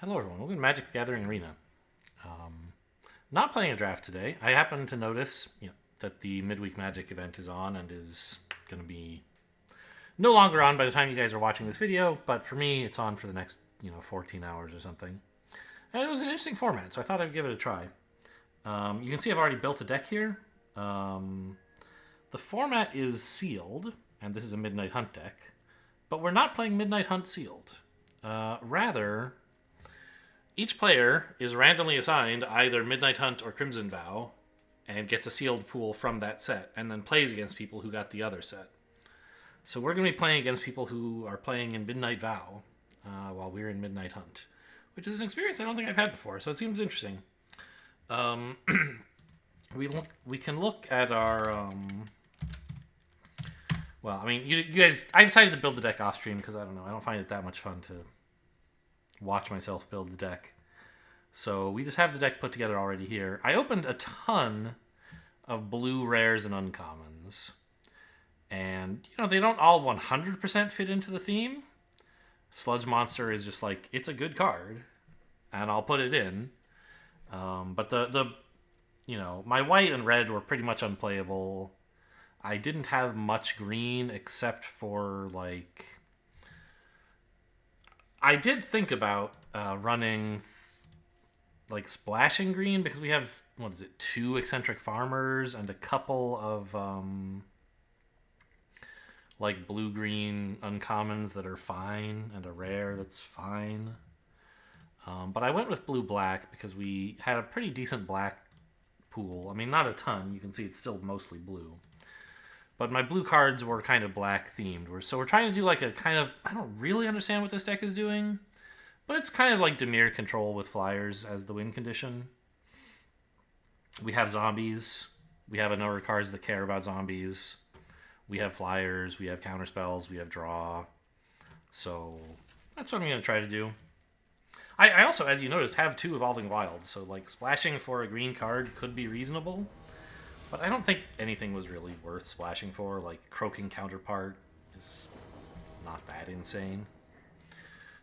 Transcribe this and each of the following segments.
Hello everyone, welcome to Magic the Gathering Arena. Not playing a draft today. I happened to notice that the Midweek Magic event is on and is going to be no longer on by the time you guys are watching this video, but for me it's on for the next 14 hours or something. And it was an interesting format, so I thought I'd give it a try. You can see I've already built a deck here. The format is sealed, and this is a Midnight Hunt deck, but we're not playing Midnight Hunt sealed. Rather, each player is randomly assigned either Midnight Hunt or Crimson Vow and gets a sealed pool from that set and then plays against people who got the other set. So we're going to be playing against people who are playing in Midnight Vow while we're in Midnight Hunt, which is an experience I don't think I've had before, so it seems interesting. We can look at our... well, I mean, you guys... I decided to build the deck off stream because, I don't know, I don't find it that much fun to watch myself build the deck. So we just have the deck put together already here. I opened a ton of blue rares and uncommons. And, they don't all 100% fit into the theme. Sludge Monster is just like, it's a good card. And I'll put it in. But my white and red were pretty much unplayable. I didn't have much green except for, I did think about running, splashing green because we have, 2 eccentric farmers and a couple of, blue-green uncommons that are fine and a rare that's fine. But I went with blue-black because we had a pretty decent black pool. I mean, not a ton. You can see it's still mostly blue. But my blue cards were kind of black-themed. So we're trying to do a kind of... I don't really understand what this deck is doing. But it's kind of like Dimir control with flyers as the win condition. We have zombies. We have a number of cards that care about zombies. We have flyers. We have counterspells. We have draw. So that's what I'm going to try to do. I also, as you noticed, have 2 Evolving Wilds. So splashing for a green card could be reasonable. But I don't think anything was really worth splashing for. Croaking Counterpart is not that insane.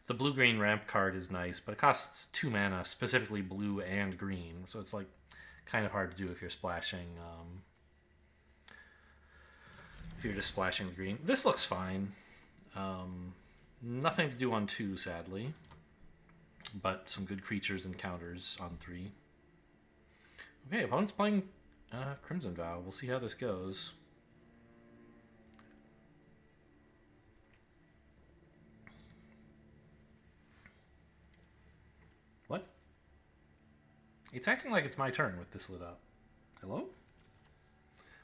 The blue-green ramp card is nice, but it costs 2 mana, specifically blue and green. So it's kind of hard to do if you're splashing. If you're just splashing the green. This looks fine. Nothing to do on 2, sadly. But some good creatures and counters on 3. Okay, opponent's playing Crimson Vow. We'll see how this goes. What? It's acting like it's my turn with this lit up. Hello?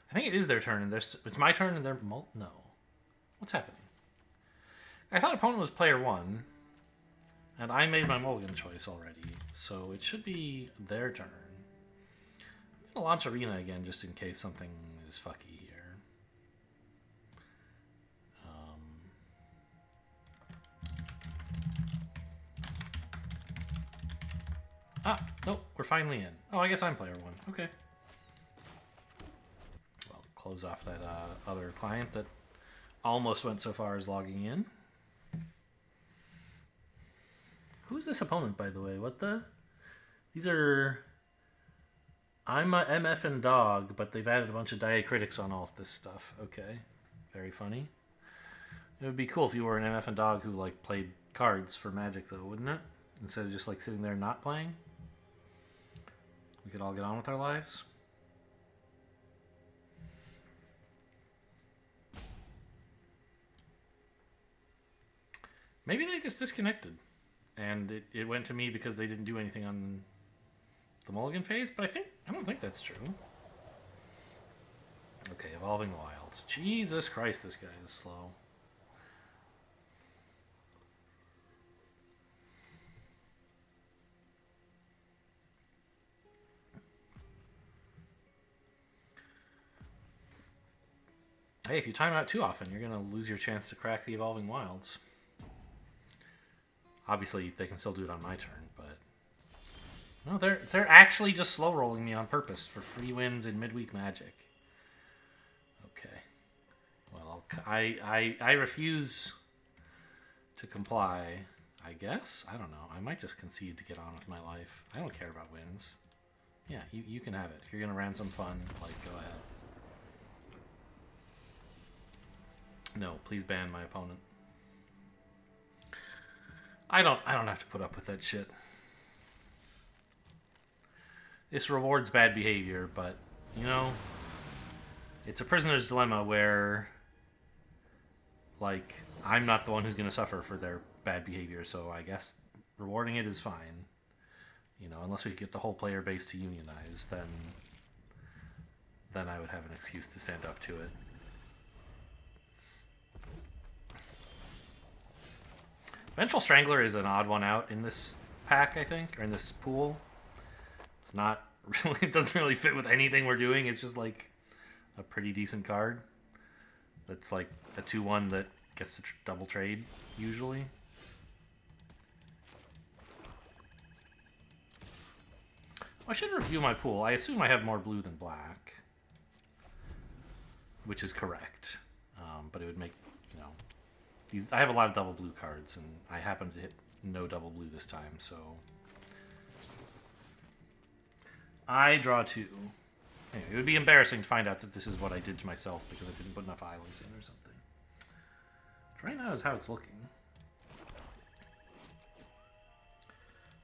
I think it is their turn, and it's my turn, and they're... No. What's happening? I thought opponent was player 1, and I made my mulligan choice already, so it should be their turn. I'm going to launch Arena again, just in case something is fucky here. Nope, we're finally in. Oh, I guess I'm player 1. Okay. Well, close off that other client that almost went so far as logging in. Who's this opponent, by the way? What the? These are... I'm a MF and dog, but they've added a bunch of diacritics on all of this stuff. Okay. Very funny. It would be cool if you were an MF and dog who, played cards for Magic, though, wouldn't it? Instead of just, sitting there not playing. We could all get on with our lives. Maybe they just disconnected. And it went to me because they didn't do anything on the mulligan phase, but I don't think that's true. Okay, Evolving Wilds. Jesus Christ, this guy is slow. Hey, if you time out too often, you're going to lose your chance to crack the Evolving Wilds. Obviously, they can still do it on my turn, but... No, they're actually just slow rolling me on purpose for free wins in Midweek Magic. Okay. Well, I refuse to comply. I guess? I don't know. I might just concede to get on with my life. I don't care about wins. Yeah, you can have it. If you're going to ransom fun, like, go ahead. No, please ban my opponent. I don't have to put up with that shit. This rewards bad behavior, but, you know, it's a prisoner's dilemma where, like, I'm not the one who's going to suffer for their bad behavior, so I guess rewarding it is fine. You know, unless we get the whole player base to unionize, then I would have an excuse to stand up to it. Vengeful Strangler is an odd one out in this pack, I think, or in this pool. It's not really, it doesn't really fit with anything we're doing. It's just like a pretty decent card. That's like a 2/1 that gets to double trade, usually. I should review my pool. I assume I have more blue than black, which is correct. But it would make, you know, these. I have a lot of double blue cards, and I happen to hit no double blue this time, so I draw 2. Anyway, it would be embarrassing to find out that this is what I did to myself because I didn't put enough islands in or something. But right now is how it's looking.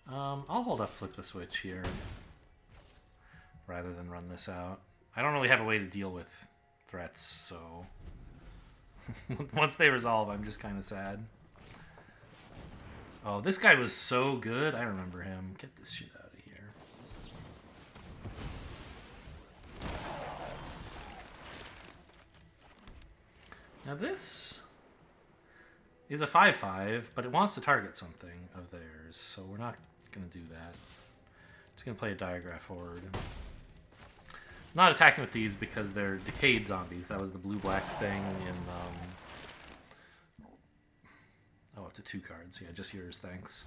I'll hold up flip the switch here rather than run this out. I don't really have a way to deal with threats, so once they resolve, I'm just kind of sad. Oh, this guy was so good. I remember him. Get this shit out of here. Now this is a 5/5, but it wants to target something of theirs, so we're not going to do that. It's going to play a diagraph forward. Not attacking with these because they're decayed zombies. That was the blue-black thing in... Oh, up to 2 cards. Yeah, just yours, thanks.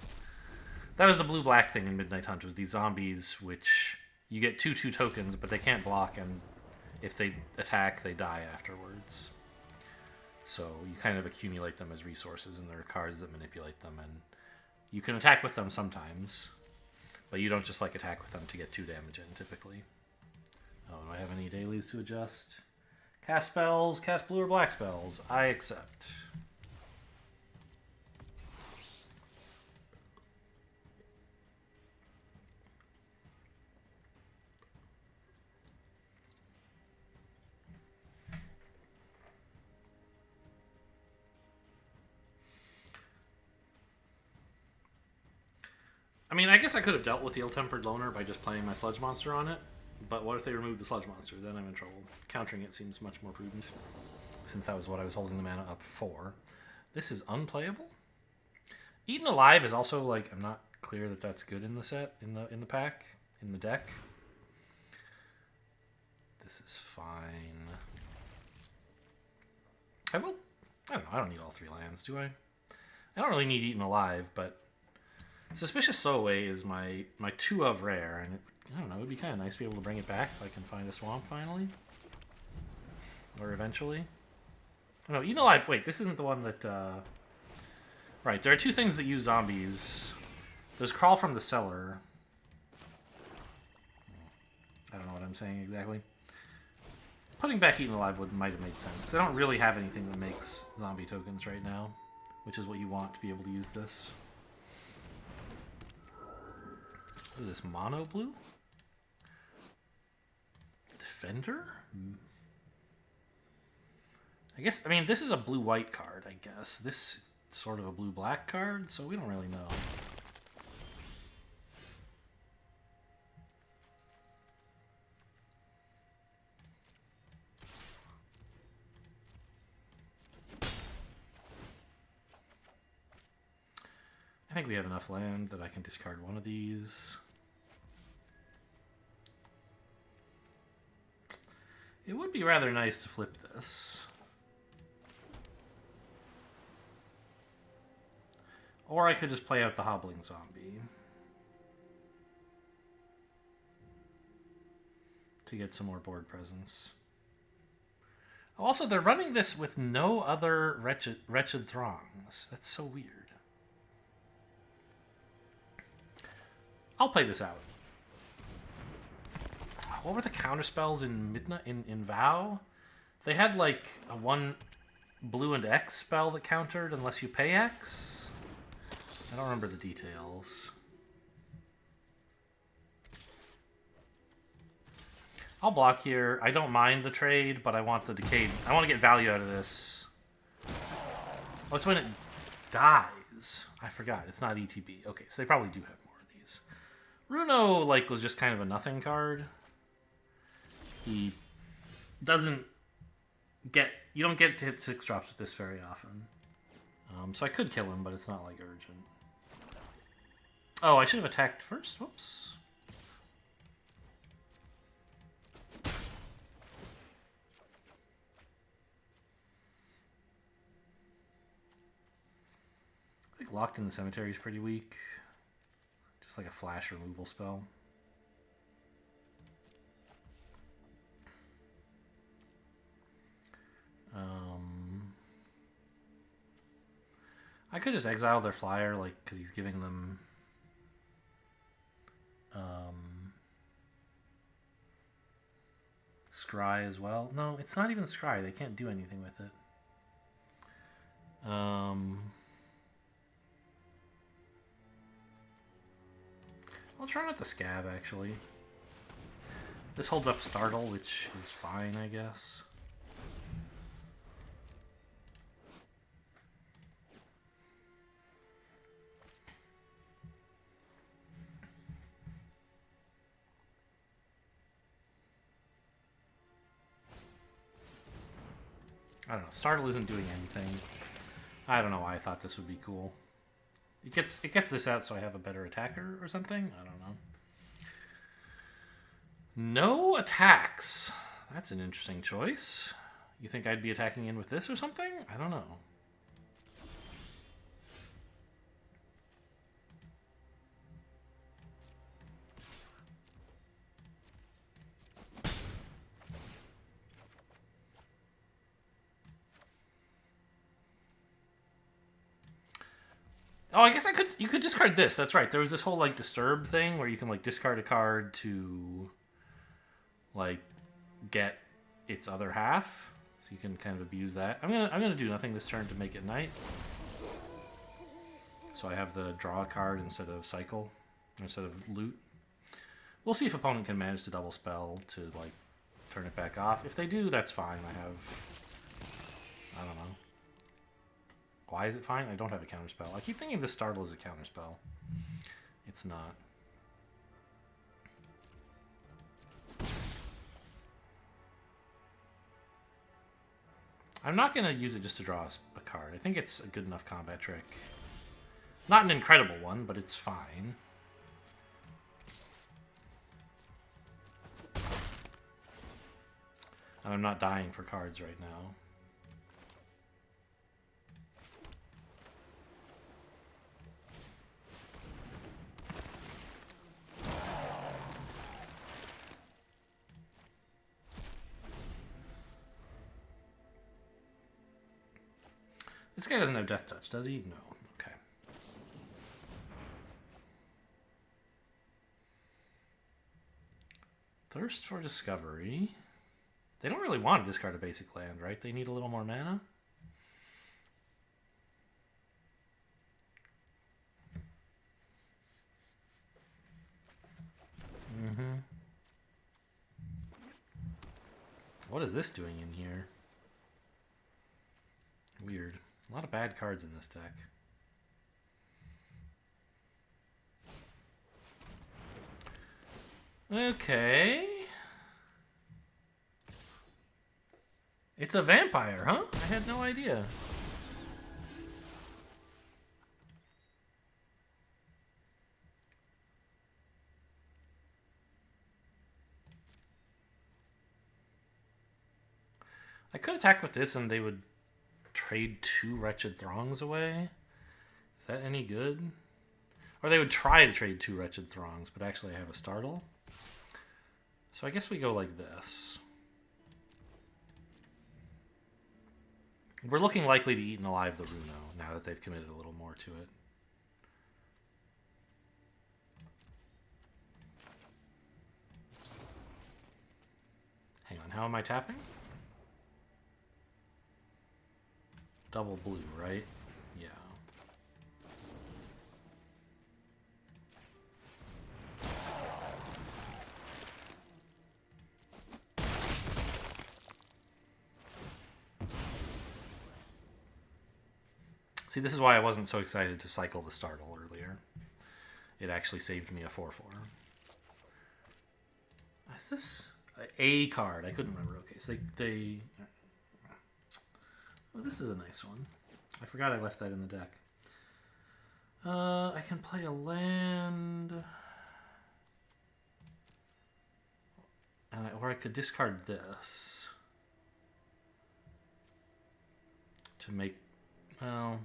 That was the blue-black thing in Midnight Hunt, was these zombies, which you get 2/2 tokens, but they can't block, and if they attack, they die afterwards. So you kind of accumulate them as resources, and there are cards that manipulate them, and you can attack with them sometimes, but you don't just like attack with them to get 2 damage in, typically. Oh, do I have any dailies to adjust? Cast spells, cast blue or black spells. I accept. I mean, I guess I could have dealt with the Ill-Tempered Loner by just playing my Sludge Monster on it, but what if they remove the Sludge Monster? Then I'm in trouble. Countering it seems much more prudent, since that was what I was holding the mana up for. This is unplayable? Eaten Alive is also, like, I'm not clear that that's good in the set, in the pack, in the deck. This is fine. I don't know, I don't need all 3 lands, do I? I don't really need Eaten Alive, but Suspicious Stowaway is my 2 of rare, and I don't know, it would be kind of nice to be able to bring it back if I can find a swamp finally. Or eventually. Oh, no, Eaten Alive, wait, this isn't the one that... Right, there are 2 things that use zombies. There's Crawl from the Cellar. I don't know what I'm saying exactly. Putting back Eaten Alive might have made sense, because I don't really have anything that makes zombie tokens right now, which is what you want to be able to use this. What is this, mono blue? Defender? I guess, I mean, this is a blue-white card, I guess. This is sort of a blue-black card, so we don't really know. I think we have enough land that I can discard one of these. It would be rather nice to flip this. Or I could just play out the Hobbling Zombie to get some more board presence. Also, they're running this with no other Wretched Throngs. That's so weird. I'll play this out. What were the counter spells in Midnight in VOW? They had like a 1 blue and X spell that countered unless you pay X. I don't remember the details. I'll block here. I don't mind the trade, but I want the decayed. I want to get value out of this. Oh, it's when it dies. I forgot. It's not ETB. Okay, so they probably do have more of these. Runo, like, was just kind of a nothing card. He doesn't get... You don't get to hit 6 drops with this very often. So I could kill him, but it's not, like, urgent. Oh, I should have attacked first. Whoops. I think Locked in the Cemetery is pretty weak. Just like a flash removal spell. I could just exile their flyer, like, because he's giving them... Scry as well. No, it's not even Scry. They can't do anything with it. I'll try not the Scab, actually. This holds up Startle, which is fine, I guess. I don't know. Startle isn't doing anything. I don't know why I thought this would be cool. It gets this out so I have a better attacker or something? I don't know. No attacks. That's an interesting choice. You think I'd be attacking in with this or something? I don't know. Oh, I guess you could discard this. That's right. There was this whole, like, disturb thing where you can, like, discard a card to, like, get its other half. So you can kind of abuse that. I'm gonna do nothing this turn to make it night. So I have the draw a card instead of cycle, instead of loot. We'll see if opponent can manage to double spell to, like, turn it back off. If they do, that's fine. I don't know. Why is it fine? I don't have a counterspell. I keep thinking this Startle is a counterspell. It's not. I'm not going to use it just to draw a card. I think it's a good enough combat trick. Not an incredible one, but it's fine. And I'm not dying for cards right now. This guy doesn't have Death Touch, does he? No. Okay. Thirst for Discovery. They don't really want to discard a basic land, right? They need a little more mana. What is this doing in here? Weird. A lot of bad cards in this deck. Okay. It's a vampire, huh? I had no idea. I could attack with this and they would trade 2 Wretched Throngs away. Is that any good? Or they would try to trade 2 Wretched Throngs, but actually I have a Startle. So I guess we go like this. We're looking likely to eat alive the Runo, now that they've committed a little more to it. How am I tapping? Double blue, right? Yeah. See, this is why I wasn't so excited to cycle the startle earlier. It actually saved me a 4/4. Is this a card? I couldn't remember. Okay, so they oh, this is a nice one. I forgot I left that in the deck. I can play a land, or I could discard this to make. Well,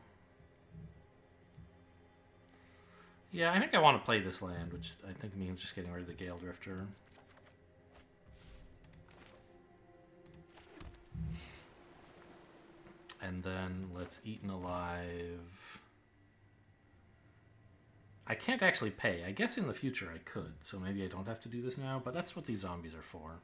yeah, I think I want to play this land, which I think means just getting rid of the Gale Drifter. And then let's Eaten Alive. I can't actually pay. I guess in the future I could, so maybe I don't have to do this now, but that's what these zombies are for.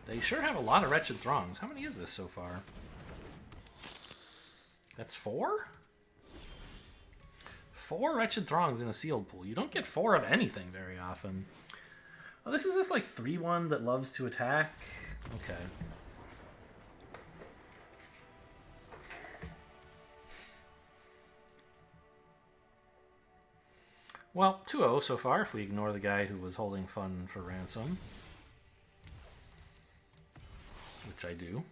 They sure have a lot of Wretched Throngs. How many is this so far? That's 4? 4 Wretched Throngs in a sealed pool. You don't get 4 of anything very often. Oh, this is this like 3/1 that loves to attack? Okay. Well, 2-0 so far if we ignore the guy who was holding fun for ransom. Which I do.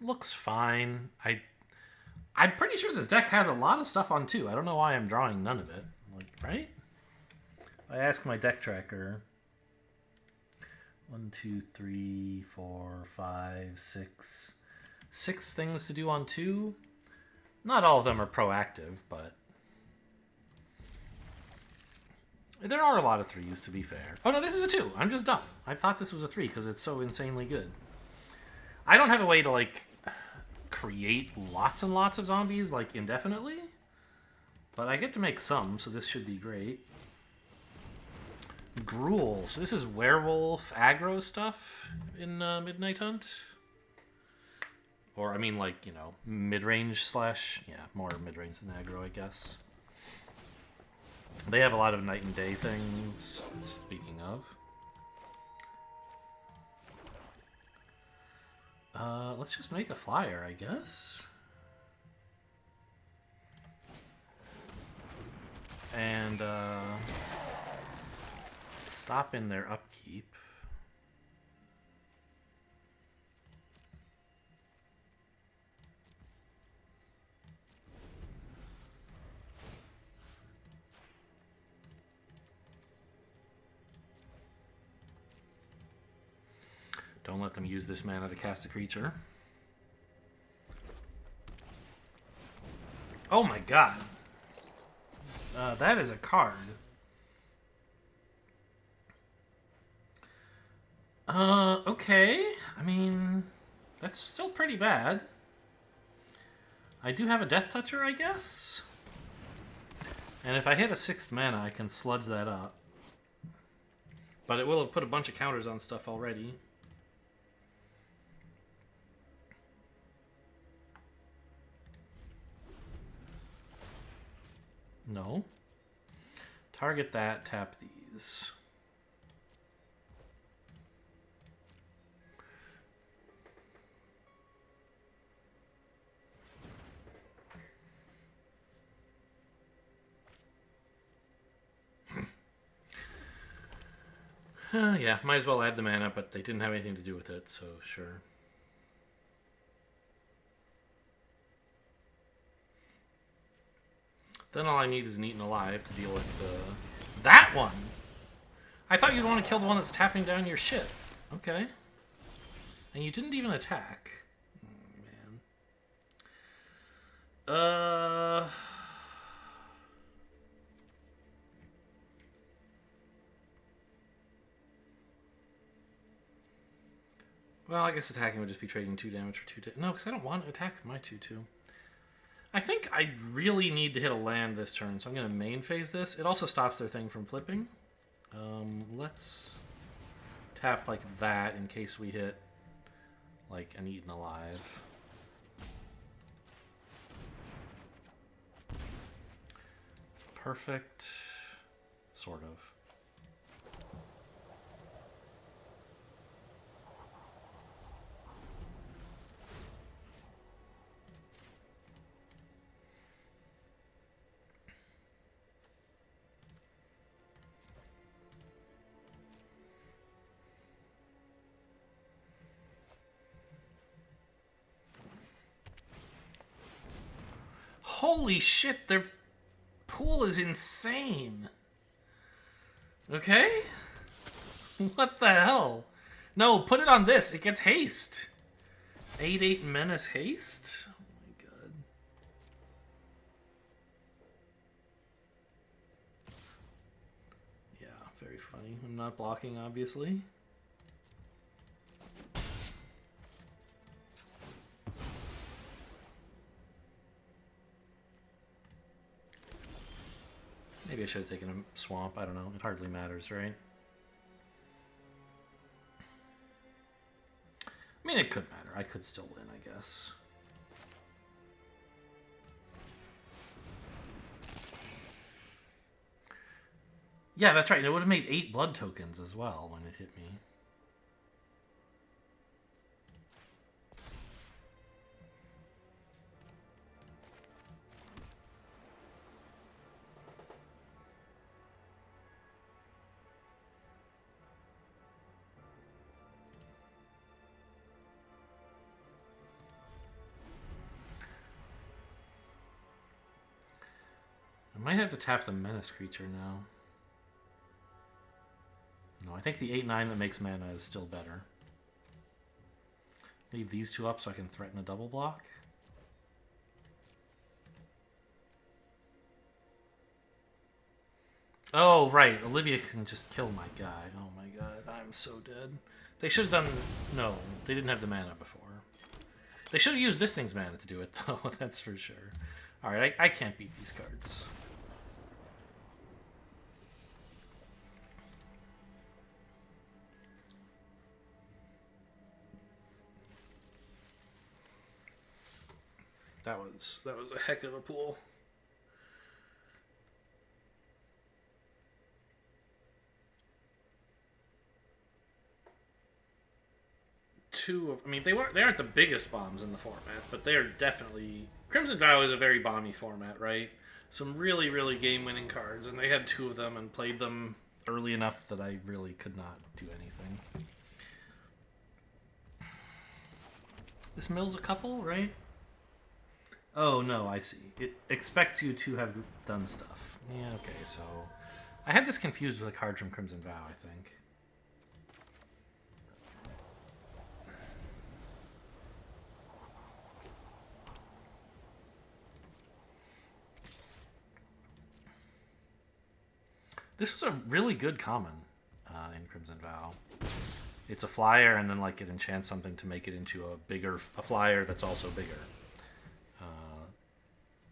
Looks fine. I'm pretty sure this deck has a lot of stuff on 2. I don't know why I'm drawing none of it. Like, right? I ask my deck tracker. 1, 2, 3, 4, 5, 6. 6 things to do on 2. Not all of them are proactive, but there are a lot of 3s, to be fair. Oh no, this is a 2. I'm just dumb. I thought this was a 3 because it's so insanely good. I don't have a way to, like, create lots and lots of zombies, like, indefinitely. But I get to make some, so this should be great. Gruel. So this is werewolf aggro stuff in Midnight Hunt? Or, I mean, like, you know, mid-range slash... Yeah, more mid-range than aggro, I guess. They have a lot of night and day things, speaking of. Let's just make a flyer, I guess. And, stop in their upkeep. Don't let them use this mana to cast a creature. Oh my god. That is a card. Okay. I mean, that's still pretty bad. I do have a Death Toucher, I guess? And if I hit a 6th mana, I can sludge that up. But it will have put a bunch of counters on stuff already. No. Target that, tap these. Yeah, might as well add the mana, but they didn't have anything to do with it, so sure. Then all I need is an Eaten Alive to deal with that one! I thought you'd want to kill the one that's tapping down your shit. Okay. And you didn't even attack. Oh, man. Well, I guess attacking would just be trading 2 damage for 2 damage. No, because I don't want to attack with my 2/2. I think I really need to hit a land this turn, so I'm going to main phase this. It also stops their thing from flipping. Let's tap like that in case we hit like an Eaten Alive. It's perfect. Sort of. Holy shit, their pool is insane. Okay? What the hell? No, put it on this. It gets haste. 8/8 Menace haste? Oh my god. Yeah, very funny. I'm not blocking, obviously. Maybe I should have taken a swamp. I don't know. It hardly matters, right? I mean, it could matter. I could still win, I guess. Yeah, that's right. And it would have made 8 blood tokens as well when it hit me. I might have to tap the Menace creature now. No, I think the 8/9 that makes mana is still better. Leave these 2 up so I can threaten a double block. Oh, right. Olivia can just kill my guy. Oh my god, I'm so dead. They should have done... No, they didn't have the mana before. They should have used this thing's mana to do it, though. That's for sure. Alright, I can't beat these cards. That was a heck of a pool. I mean, they aren't the biggest bombs in the format, but they are definitely... Crimson Vow is a very bomby format, right? Some really, really game-winning cards, and they had 2 of them and played them early enough that I really could not do anything. This mill's a couple, right? Oh, no, I see. It expects you to have done stuff. Yeah, okay, so... I had this confused with a card from Crimson Vow, I think. This was a really good common in Crimson Vow. It's a flyer, and then like it enchants something to make it into a flyer that's also bigger.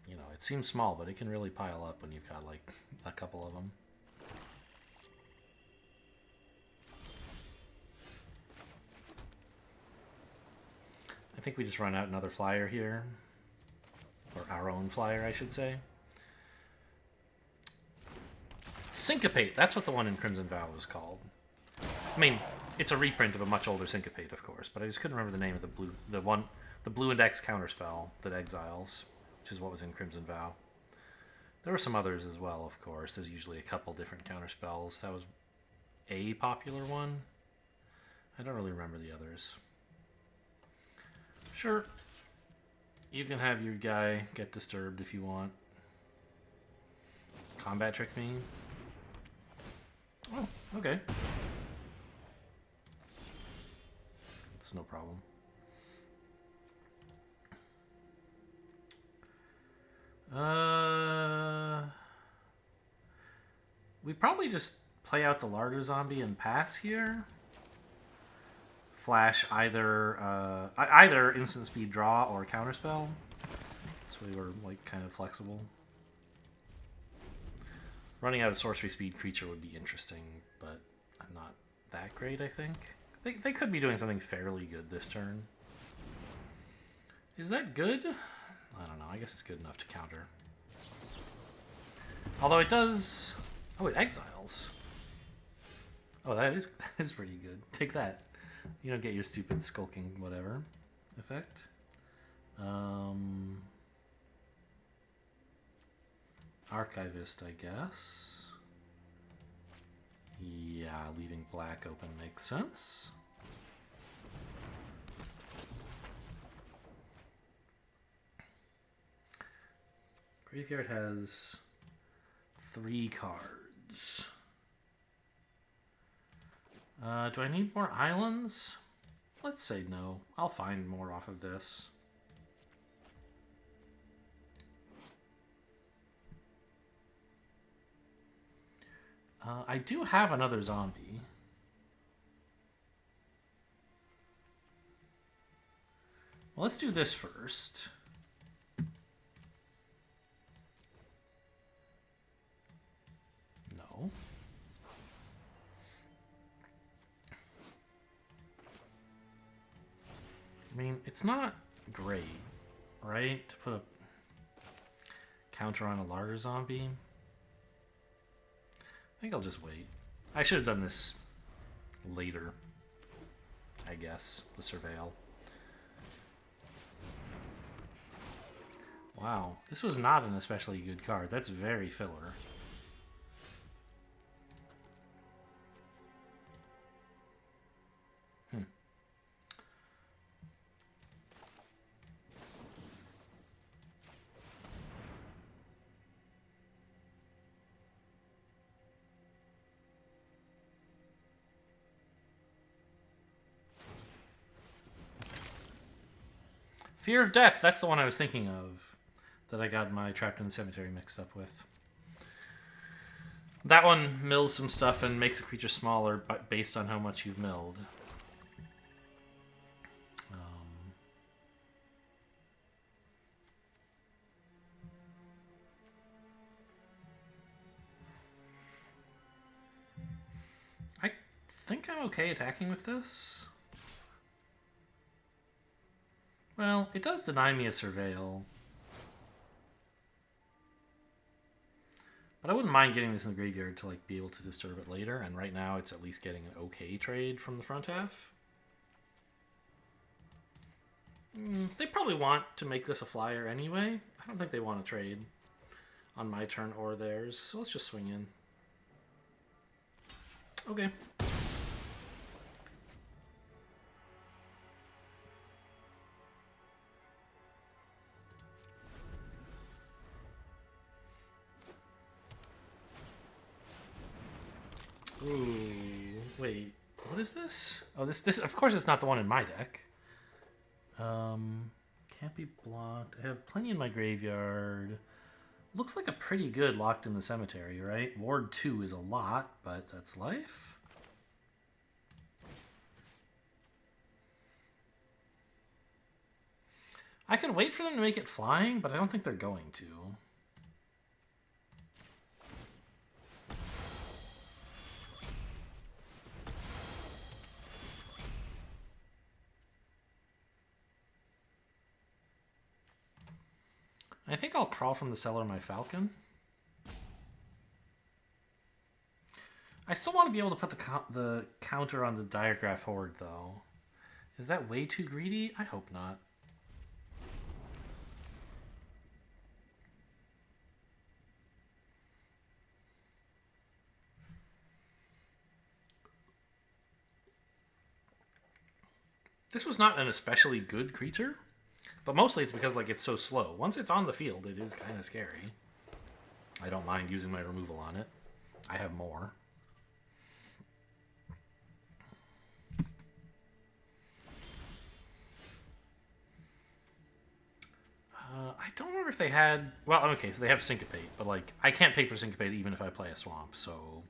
You know, it seems small, but it can really pile up when you've got like a couple of them. I think we just run out another flyer here, or our own flyer, I should say. Syncopate, that's what the one in Crimson Vow was called. I mean, it's a reprint of a much older Syncopate, of course, but I just couldn't remember the name of the blue index counterspell that exiles, which is what was in Crimson Vow. There were some others as well, of course. There's usually a couple different counterspells. That was a popular one. I don't really remember the others. Sure. You can have your guy get disturbed if you want. Combat trick me. Oh, okay. It's no problem. We probably just play out the larder zombie and pass here. Flash either instant speed draw or counterspell. So we were like kind of flexible. Running out of sorcery speed creature would be interesting, but not that great, I think. They could be doing something fairly good this turn. Is that good? I don't know. I guess it's good enough to counter. Although it does... Oh, it exiles. Oh, that is pretty good. Take that. You don't get your stupid skulking whatever effect. Archivist, I guess. Yeah, leaving black open makes sense. Graveyard has 3 cards. Do I need more islands? Let's say no. I'll find more off of this. I do have another zombie. Well, let's do this first. No. I mean, it's not great, right? To put a counter on a larger zombie. I think I'll just wait. I should have done this later, I guess, the Surveil. Wow, this was not an especially good card. That's very filler. Fear of Death, that's the one I was thinking of that I got my Trapped in the Cemetery mixed up with. That one mills some stuff and makes a creature smaller based on how much you've milled. I think I'm okay attacking with this. Well, it does deny me a Surveil. But I wouldn't mind getting this in the graveyard to like be able to disturb it later, and right now it's at least getting an okay trade from the front half. They probably want to make this a flyer anyway. I don't think they want to trade on my turn or theirs, so let's just swing in. Okay. Ooh, wait, what is this? Oh, this of course it's not the one in my deck. Can't be blocked. I have plenty in my graveyard. Looks like a pretty good Locked in the Cemetery, right? Ward 2 is a lot, but that's life. I can wait for them to make it flying, but I don't think they're going to. I think I'll crawl from the cellar my Falcon. I still want to be able to put the counter on the Diregraph Horde, though. Is that way too greedy? I hope not. This was not an especially good creature, but mostly it's because like it's so slow. Once it's on the field, it is kind of scary. I don't mind using my removal on it. I have more. I don't remember if they had... Well, okay, so they have Syncopate, but like I can't pay for Syncopate even if I play a swamp, so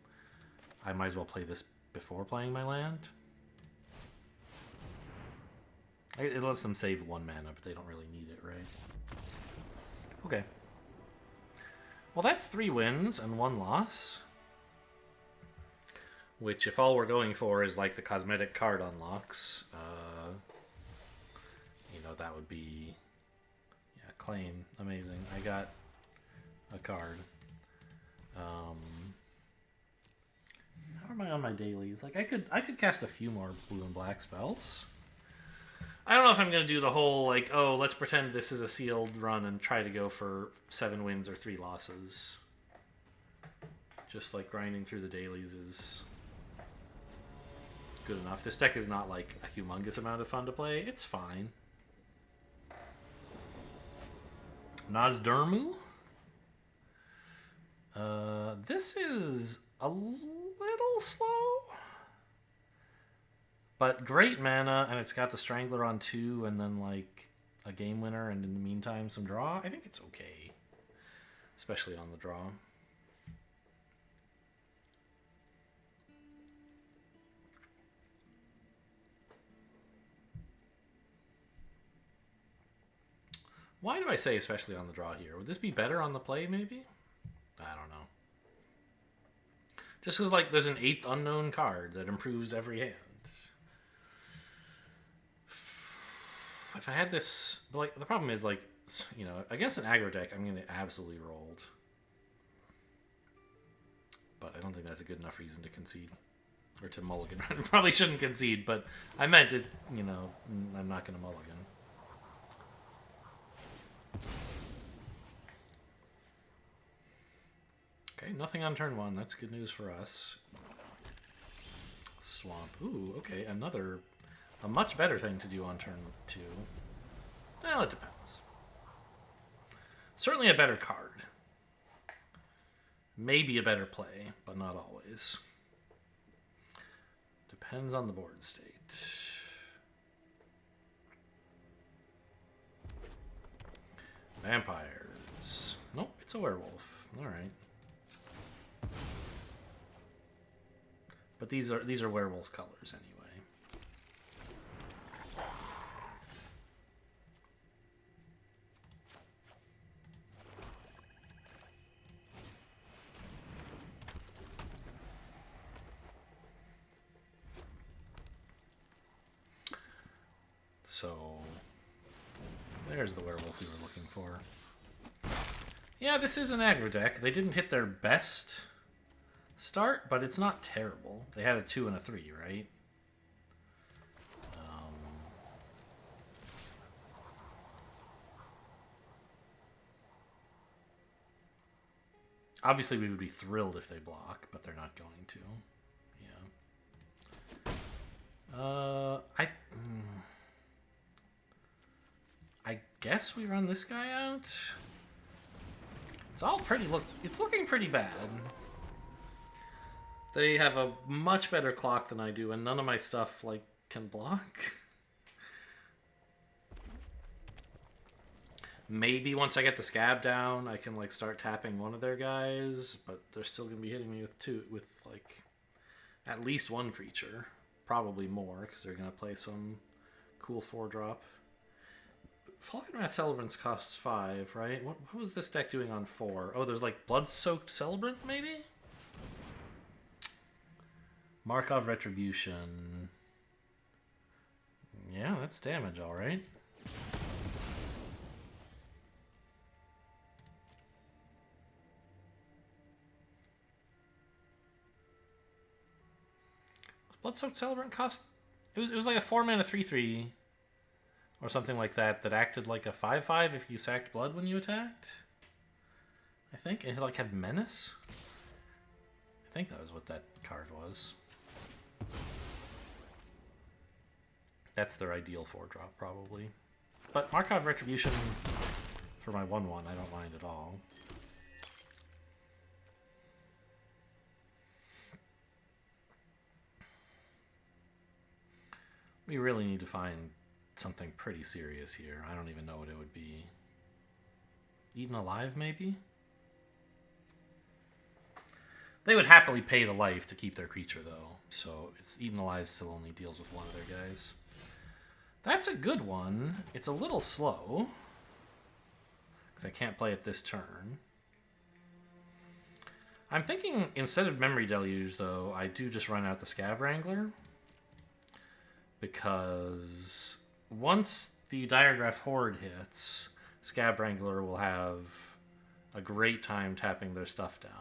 I might as well play this before playing my land. It lets them save 1 mana, but they don't really need it, right? Okay. Well, that's 3 wins and 1 loss. Which, if all we're going for is like the cosmetic card unlocks, you know, that would be... Yeah, claim. Amazing. I got a card. How am I on my dailies? Like, I could cast a few more blue and black spells. I don't know if I'm going to do the whole, like, oh, let's pretend this is a sealed run and try to go for 7 wins or 3 losses. Just, like, grinding through the dailies is good enough. This deck is not, like, a humongous amount of fun to play. It's fine. Nosdurmu? This is a little slow. But great mana, and it's got the Strangler on 2, and then, like, a game winner, and in the meantime, some draw. I think it's okay. Especially on the draw. Why do I say especially on the draw here? Would this be better on the play, maybe? I don't know. Just because, like, there's an 8th unknown card that improves every hand. If I had this, like, the problem is, like, you know, against an aggro deck, I'm going to absolutely rolled. But I don't think that's a good enough reason to concede. Or to mulligan. I probably shouldn't concede, but I meant it, you know, I'm not going to mulligan. Okay, nothing on turn 1. That's good news for us. Swamp. Ooh, okay, a much better thing to do on turn 2. Well, it depends. Certainly a better card. Maybe a better play, but not always. Depends on the board state. Vampires. Nope, it's a werewolf. Alright. But these are werewolf colors anyway. So there's the werewolf we were looking for. Yeah, this is an aggro deck. They didn't hit their best start, but it's not terrible. They had a 2 and a 3, right? Obviously, we would be thrilled if they block, but they're not going to. Yeah. I guess we run this guy out. It's all pretty it's looking pretty bad. They have a much better clock than I do, and none of my stuff like can block. Maybe once I get the scab down, I can like start tapping one of their guys, but they're still gonna be hitting me with like at least 1 creature, probably more, because they're gonna play some cool 4-drop. Falconrat Celebrants costs 5, right? What was this deck doing on 4? Oh, there's like Blood-Soaked Celebrant, maybe? Markov Retribution. Yeah, that's damage, alright. Blood-Soaked Celebrant cost... It was like a 4-mana 3/3... or something like that acted like a 5/5 if you sacked blood when you attacked. I think it like had menace. I think that was what that card was. That's their ideal 4-drop probably. But Markov Retribution for my 1/1 I don't mind at all. We really need to find something pretty serious here. I don't even know what it would be. Eaten alive, maybe? They would happily pay the life to keep their creature, though. So it's eaten alive still only deals with one of their guys. That's a good one. It's a little slow, because I can't play it this turn. I'm thinking instead of Memory Deluge, though, I do just run out the Scab Wrangler. Because once the Diregraph Horde hits, Scab Wrangler will have a great time tapping their stuff down.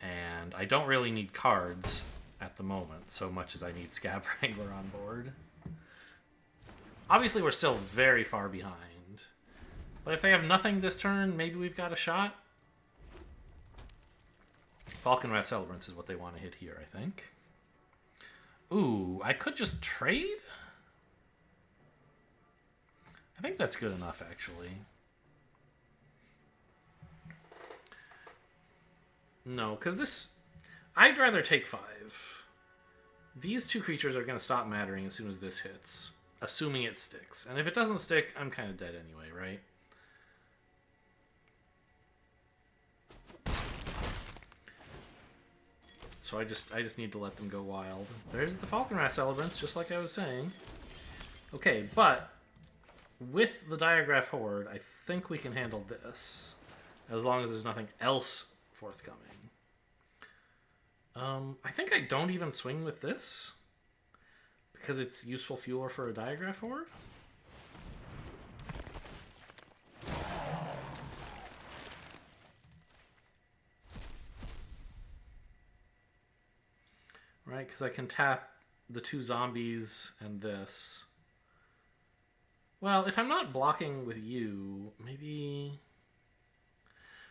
And I don't really need cards at the moment so much as I need Scab Wrangler on board. Obviously, we're still very far behind. But if they have nothing this turn, maybe we've got a shot. Falconwrath Celebrants is what they want to hit here, I think. Ooh, I could just trade? I think that's good enough, actually. No, because this... I'd rather take 5. These two creatures are going to stop mattering as soon as this hits. Assuming it sticks. And if it doesn't stick, I'm kind of dead anyway, right? So I just need to let them go wild. There's the Falconwrath Celebrants, just like I was saying. Okay, but with the Diregraph Horde, I think we can handle this. As long as there's nothing else forthcoming. I think I don't even swing with this. Because it's useful fuel for a Diregraph Horde. Right, because I can tap the 2 zombies and this. Well, if I'm not blocking with you, maybe...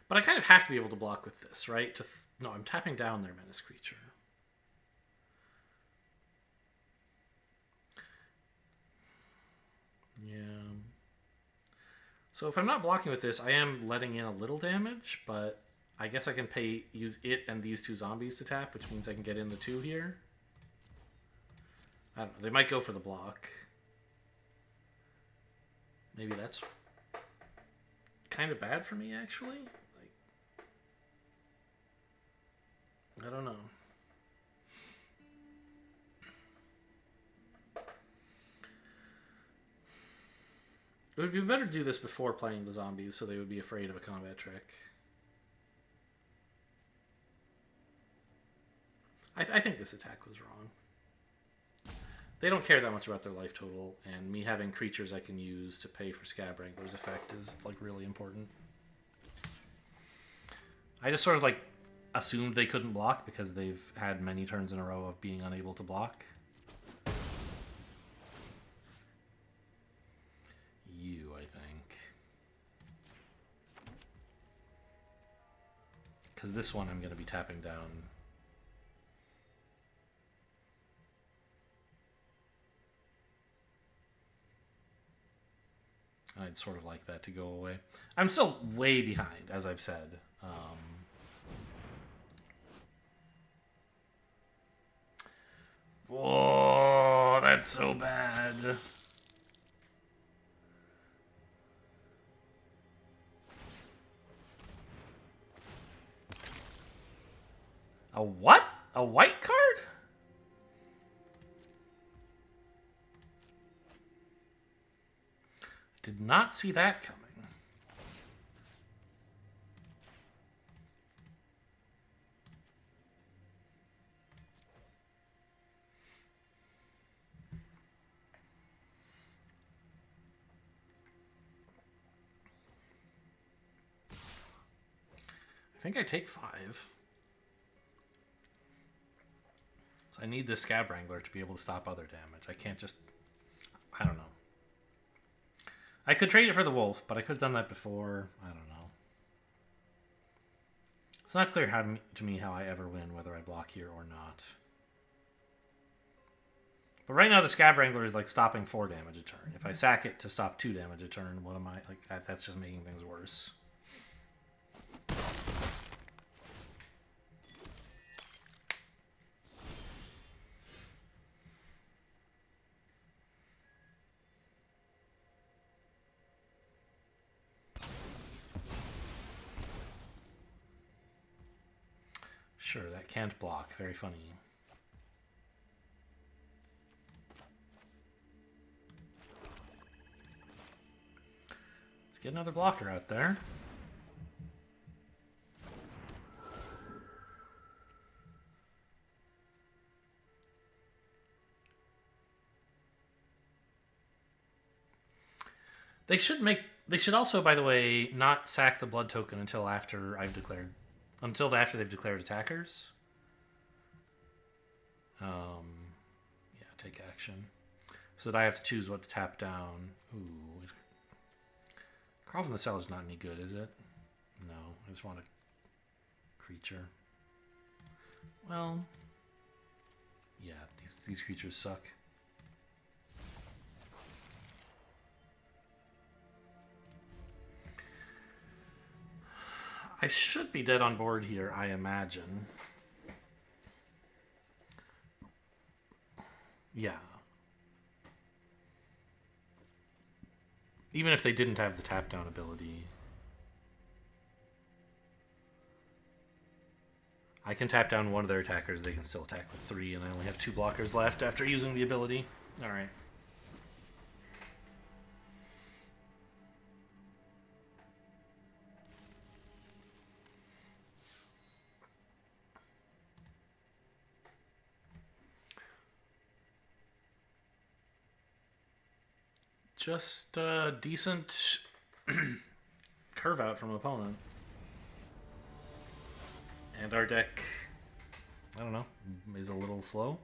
But I kind of have to be able to block with this, right? No, I'm tapping down their menace creature. Yeah. So if I'm not blocking with this, I am letting in a little damage, but I guess I can use it and these 2 zombies to tap, which means I can get in the 2 here. I don't know. They might go for the block. Maybe that's kind of bad for me, actually. I don't know. It would be better to do this before playing the zombies, so they would be afraid of a combat trick. I think this attack was wrong. They don't care that much about their life total, and me having creatures I can use to pay for Scab Wrangler's effect is like really important. I just sort of like assumed they couldn't block because they've had many turns in a row of being unable to block. You, I think. Because this one I'm going to be tapping down. I'd sort of like that to go away. I'm still way behind, as I've said. Whoa, that's so bad. A what? A white card? Did not see that coming. I think I take 5. So I need this Scab Wrangler to be able to stop other damage. I can't just... I don't know. I could trade it for the wolf, but I could have done that before. I don't know. It's not clear to me how I ever win, whether I block here or not. But right now the Scab Wrangler is like stopping 4 damage a turn. If I sack it to stop 2 damage a turn, what am I... like? That's just making things worse. Sure, that can't block. Very funny. Let's get another blocker out there. They should also, by the way, not sack the blood token until after they've declared attackers. Yeah, take action. So that I have to choose what to tap down. Ooh, Carve in the Cellar's not any good, is it? No, I just want a creature. Well, yeah, these creatures suck. I should be dead on board here, I imagine. Yeah. Even if they didn't have the tap down ability. I can tap down one of their attackers, they can still attack with 3, and I only have 2 blockers left after using the ability. Alright. Just a decent curve out from opponent. And our deck, I don't know, is a little slow.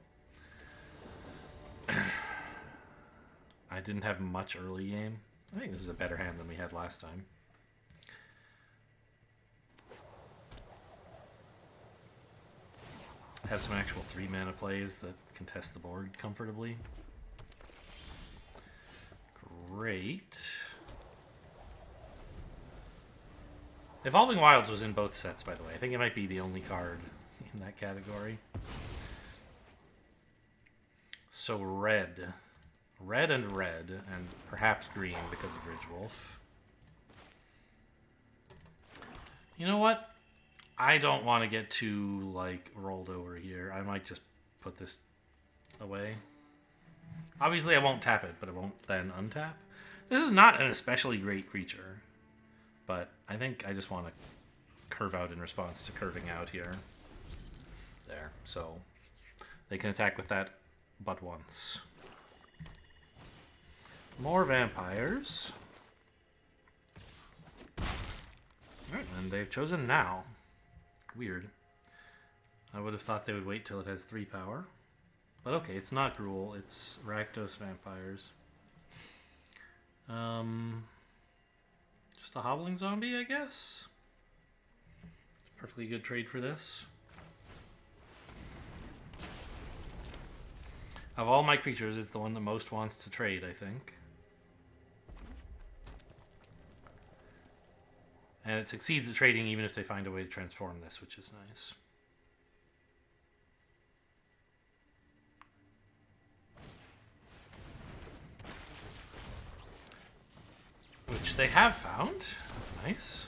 I didn't have much early game. I think this is a better hand than we had last time. Have some actual 3-mana plays that contest the board comfortably. Great. Evolving Wilds was in both sets, by the way. I think it might be the only card in that category. So red. Red, and perhaps green because of Ridgewolf. You know what? I don't want to get too, like, rolled over here. I might just put this away. Obviously, I won't tap it, but it won't then untap. This is not an especially great creature, but I think I just want to curve out in response to curving out here. There. So they can attack with that but once. More vampires. Alright, and they've chosen now. Weird. I would have thought they would wait till it has 3 power. But okay, it's not Gruul, it's Rakdos vampires. Just a hobbling zombie, I guess? It's a perfectly good trade for this. Of all my creatures, it's the one that most wants to trade, I think. And it succeeds at trading even if they find a way to transform this, which is nice. Which they have found. Nice.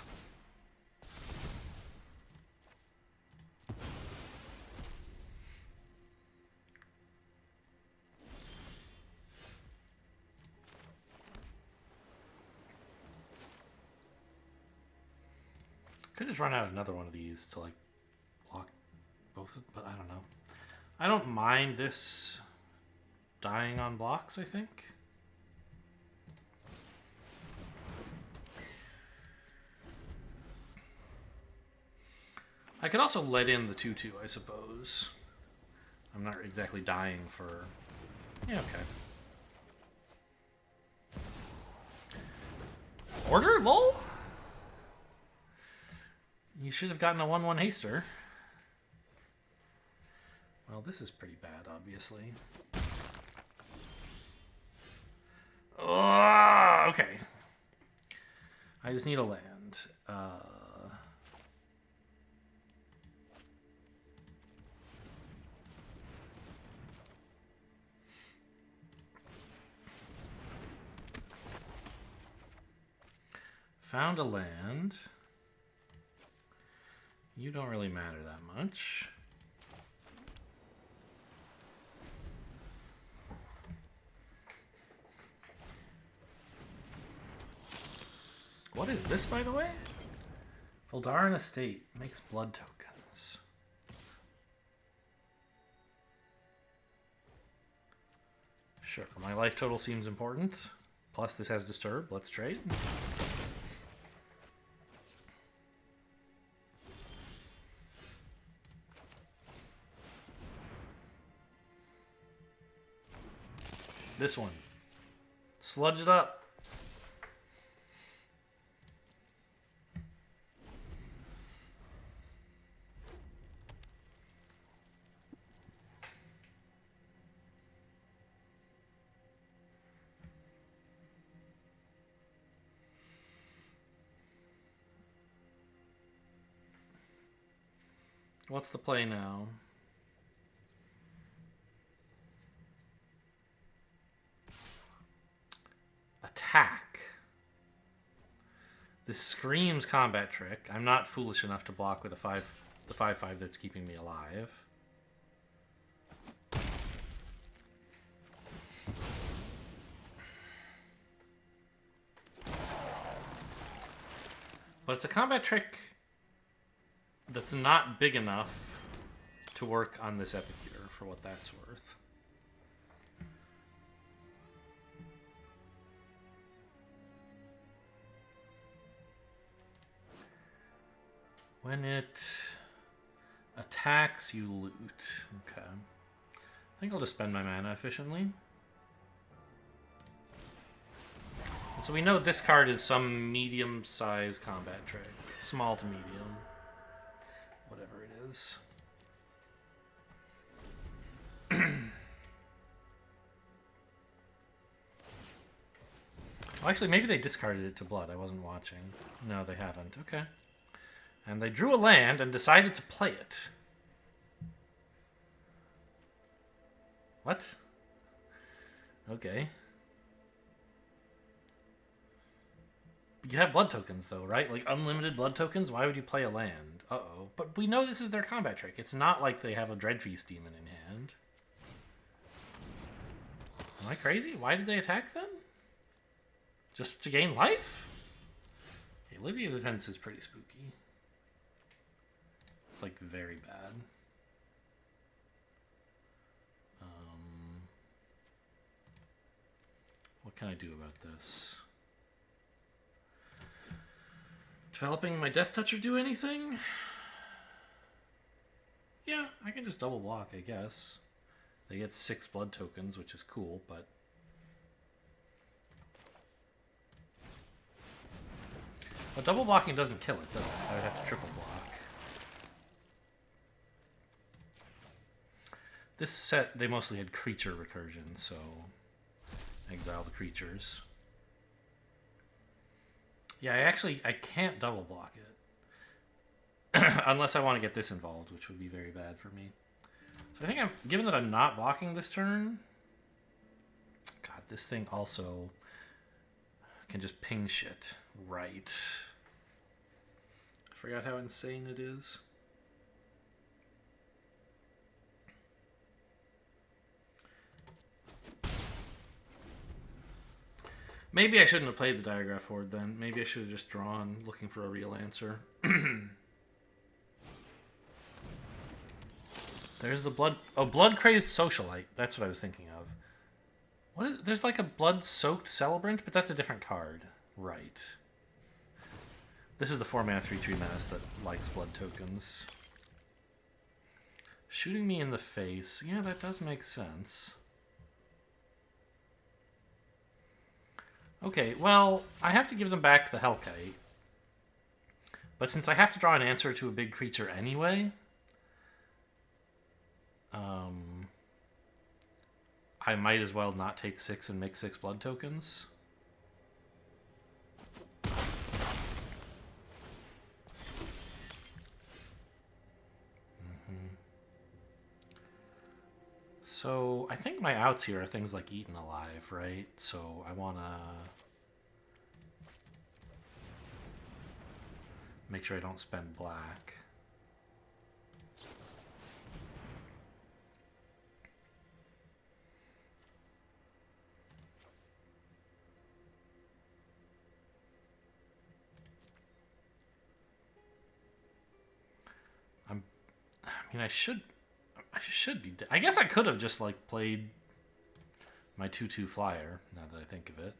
Could just run out another one of these to like block both, but I don't know. I don't mind this dying on blocks, I think. I could also let in the 2/2, I suppose. I'm not exactly dying for... Yeah, okay. Order, lol? You should have gotten a 1/1 haster. Well, this is pretty bad, obviously. Oh, okay. I just need a land. Found a land. You don't really matter that much. What is this, by the way? Voldaran Estate makes blood tokens. Sure, my life total seems important. Plus this has Disturb. Let's trade. This one. Sludge it up. What's the play now? Attack. This screams combat trick. I'm not foolish enough to block with the 5/5 that's keeping me alive. But it's a combat trick that's not big enough to work on this Epicure, for what that's worth. When it attacks, you loot. Okay. I think I'll just spend my mana efficiently. And so we know this card is some medium-sized combat trick. Small to medium. Whatever it is. Well, actually, maybe they discarded it to blood. I wasn't watching. No, they haven't. Okay. And they drew a land and decided to play it. What? Okay. You have blood tokens, though, right? Like, unlimited blood tokens? Why would you play a land? Uh-oh. But we know this is their combat trick. It's not like they have a Dreadfeast Demon in hand. Am I crazy? Why did they attack then? Just to gain life? Okay, Livia's Defense is pretty spooky. It's, like, very bad. What can I do about this? Developing my Death Toucher do anything? Yeah, I can just double block, I guess. They get 6 blood tokens, which is cool, but... But double blocking doesn't kill it, does it? I would have to triple block. This set, they mostly had creature recursion, so... Exile the creatures. Yeah, I can't double block it. Unless I want to get this involved, which would be very bad for me. So I think given that I'm not blocking this turn... God, this thing also can just ping shit. Right. I forgot how insane it is. Maybe I shouldn't have played the Diagraph Horde then. Maybe I should have just drawn, looking for a real answer. There's the blood... Oh, blood-crazed socialite. That's what I was thinking of. What is... There's like a blood-soaked celebrant, but that's a different card. Right. This is the 4-mana 3/3 menace that likes blood tokens. Shooting me in the face. Yeah, that does make sense. Okay, well, I have to give them back the Hellkite. But since I have to draw an answer to a big creature anyway... I might as well not take 6 and make 6 blood tokens. So, I think my outs here are things like Eaten Alive, right? So, I want to make sure I don't spend black. I mean, I should be. I guess I could have just like played my 2/2 flyer. Now that I think of it.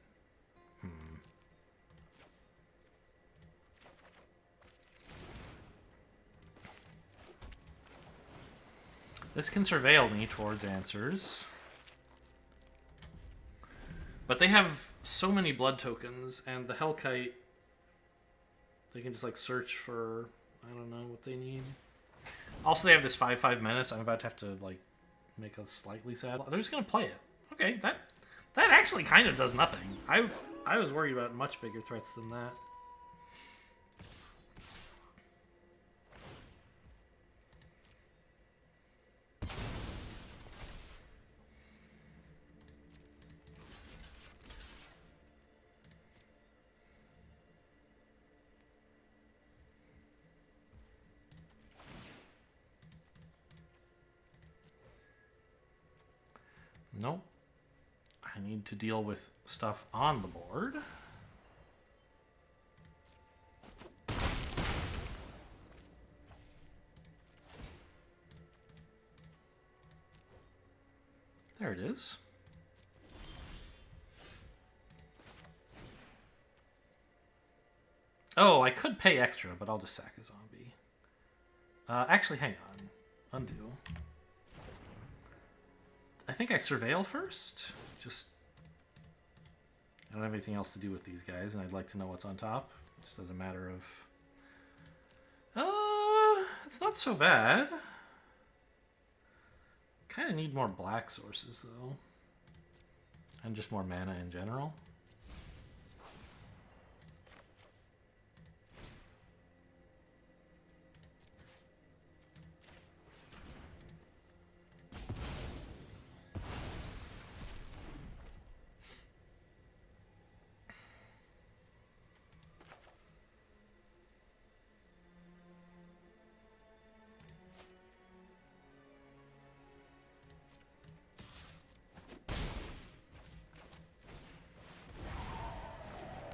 This can surveil me towards answers. But they have so many blood tokens, and the Hellkite, they can just like search for, I don't know what they need. Also, they have this 5/5 menace. I'm about to have to like make us slightly sad. They're just gonna play it. Okay, that actually kind of does nothing. I was worried about much bigger threats than that. Nope. I need to deal with stuff on the board. There it is. Oh, I could pay extra, but I'll just sack a zombie. Actually, hang on. Undo. I think I surveil first. Just, I don't have anything else to do with these guys, and I'd like to know what's on top. Just as a matter of... it's not so bad. Kind of need more black sources, though. And just more mana in general.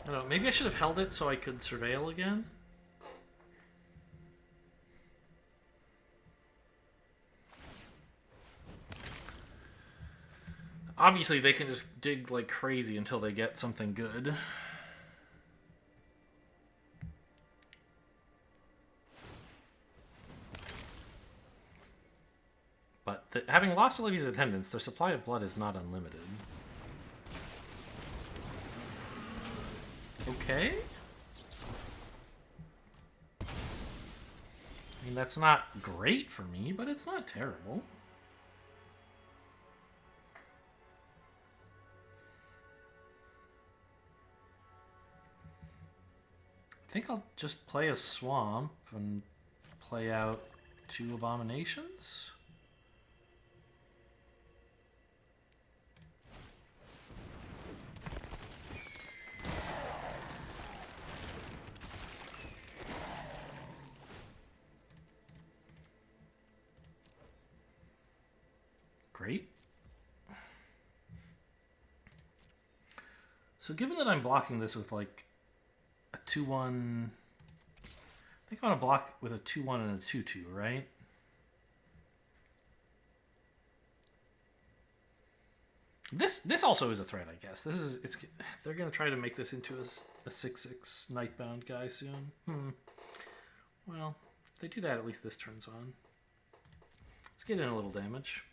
I don't know, maybe I should have held it so I could surveil again. Obviously, they can just dig like crazy until they get something good. But having lost Olivia's attendance, their supply of blood is not unlimited. Okay. I mean, that's not great for me, but it's not terrible. I think I'll just play a swamp and play out 2 abominations. Great. So given that I'm blocking this with like a 2/1, I think I want to block with a 2/1 and a 2/2, right? This also is a threat, I guess. They're gonna try to make this into a 6/6 Nightbound guy soon. Well, if they do that, at least this turns on. Let's get in a little damage.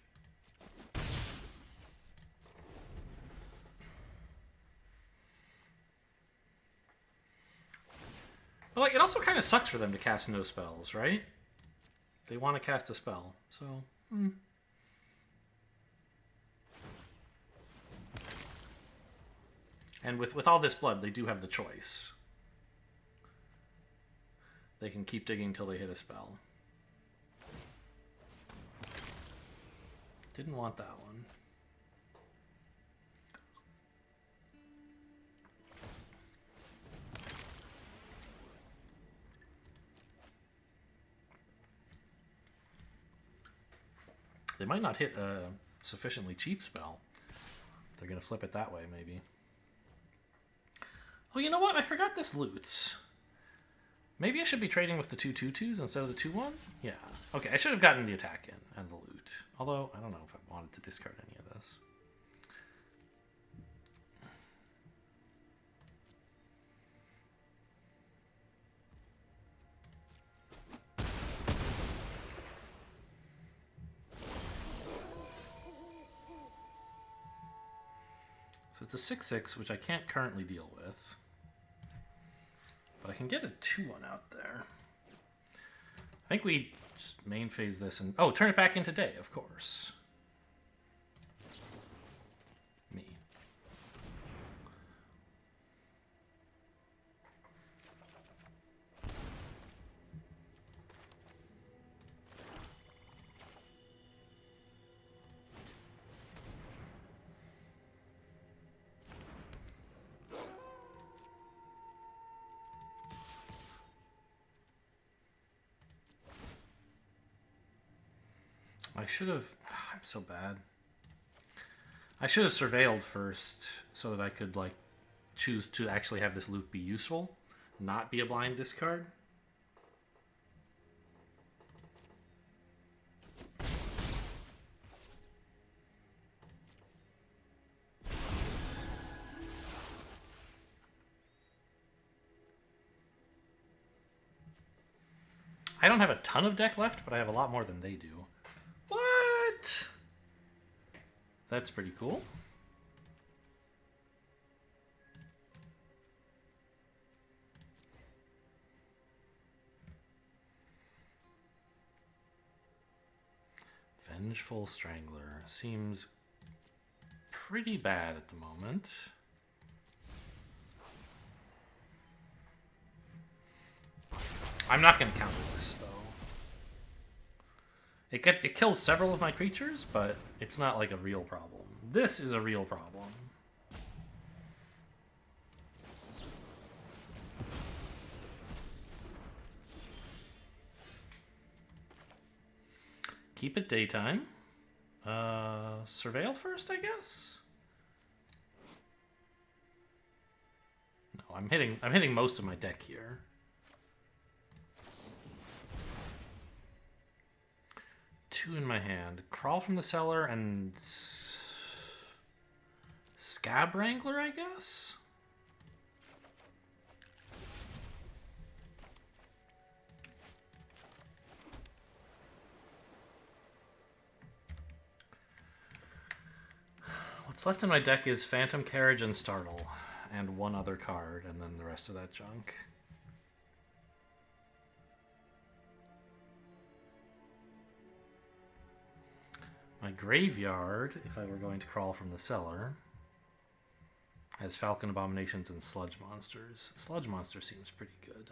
But like, it also kind of sucks for them to cast no spells, right? They want to cast a spell, so. And with all this blood, they do have the choice. They can keep digging until they hit a spell. Didn't want that one. They might not hit a sufficiently cheap spell. They're going to flip it that way, maybe. Oh, you know what? I forgot this loots. Maybe I should be trading with the 2/2/2s instead of the 2/1? Yeah. Okay, I should have gotten the attack in and the loot. Although, I don't know if I wanted to discard any of this. So it's a 6/6, which I can't currently deal with. But I can get a 2/1 out there. I think we just main phase this and... Oh, turn it back into day, of course. Me. I should have... I'm so bad. I should have surveilled first so that I could, like, choose to actually have this loot be useful, not be a blind discard. I don't have a ton of deck left, but I have a lot more than they do. What? That's pretty cool. Vengeful Strangler seems pretty bad at the moment. I'm not going to counter this, though. It kills several of my creatures, but it's not like a real problem. This is a real problem. Keep it daytime. Surveil first, I guess? No, I'm hitting most of my deck here. Two in my hand. Crawl from the cellar and Scab Wrangler, I guess? What's left in my deck is Phantom Carriage and Startle, and one other card, and then the rest of that junk. My graveyard, if I were going to crawl from the cellar, has Falcon Abominations and Sludge Monsters. Sludge Monster seems pretty good.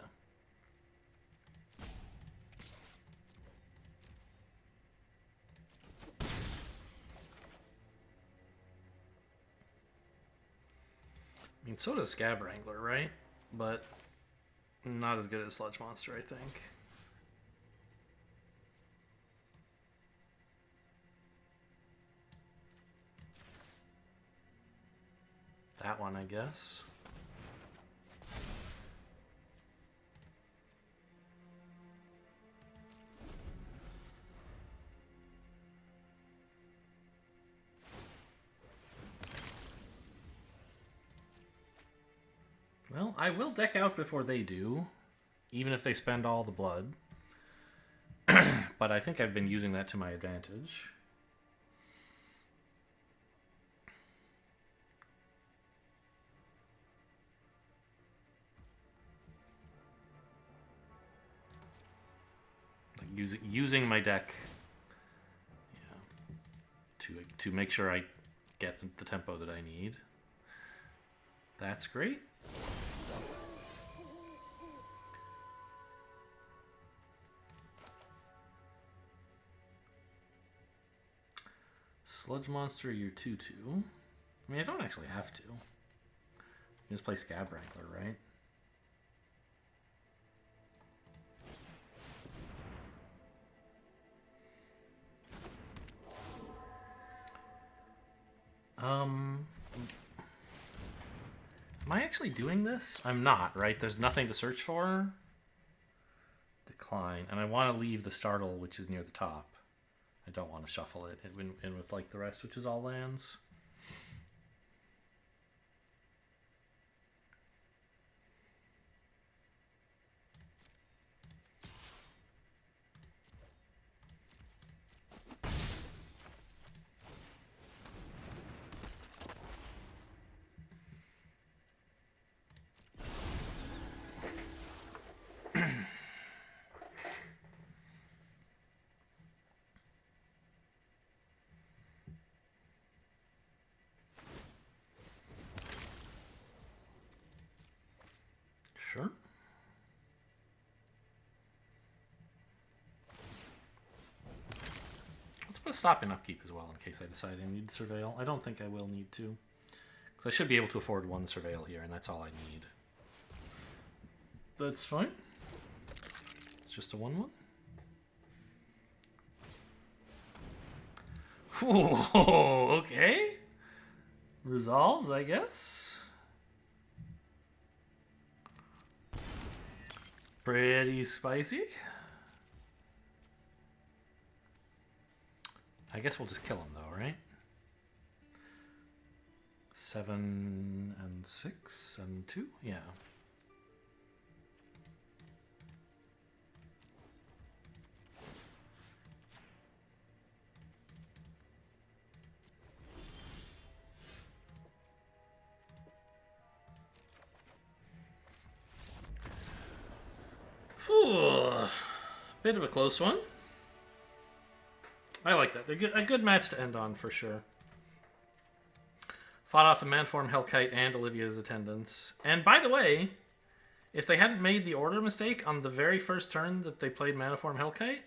I mean, so does Scab Wrangler, right? But not as good as Sludge Monster, I think. That one, I guess. Well, I will deck out before they do, even if they spend all the blood. But I think I've been using that to my advantage. Using my deck, yeah, to make sure I get the tempo that I need. That's great. Sludge Monster, you're 2/2. I mean, I don't actually have to. You just play Scab Wrangler, right? Am I actually doing this? I'm not, right? There's nothing to search for. decline. And I want to leave the startle, which is near the top. I don't want to shuffle it in with like the rest, which is all lands. Sure. Let's put a stop in upkeep as well in case I decide I need to surveil. I don't think I will need to. Because I should be able to afford one surveil here, and that's all I need. That's fine. It's just a 1/1. Ooh, okay. Resolves, I guess. Pretty spicy. I guess we'll just kill him though, right? 7 and 6 and 2? Yeah. Whew. Bit of a close one. I like that. They're a good match to end on for sure. Fought off the Manform Hellkite and Olivia's attendance. And by the way, if they hadn't made the order mistake on the very first turn that they played Maniform Hellkite,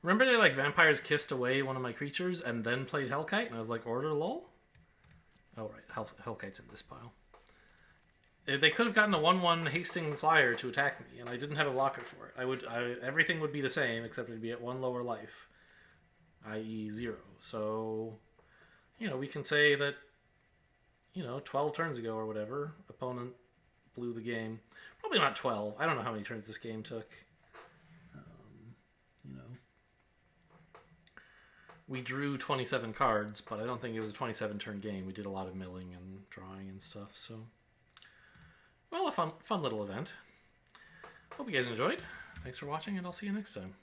remember they like Vampires kissed away one of my creatures and then played Hellkite, and I was like, order lol? Oh right, Hellkite's in this pile. They could have gotten a 1/1 hasting flyer to attack me, and I didn't have a blocker for it. Everything would be the same, except it'd be at 1 lower life, i.e. 0. So, we can say that, 12 turns ago or whatever, opponent blew the game. Probably not 12. I don't know how many turns this game took. We drew 27 cards, but I don't think it was a 27-turn game. We did a lot of milling and drawing and stuff, so... Well, a fun little event. Hope you guys enjoyed. Thanks for watching, and I'll see you next time.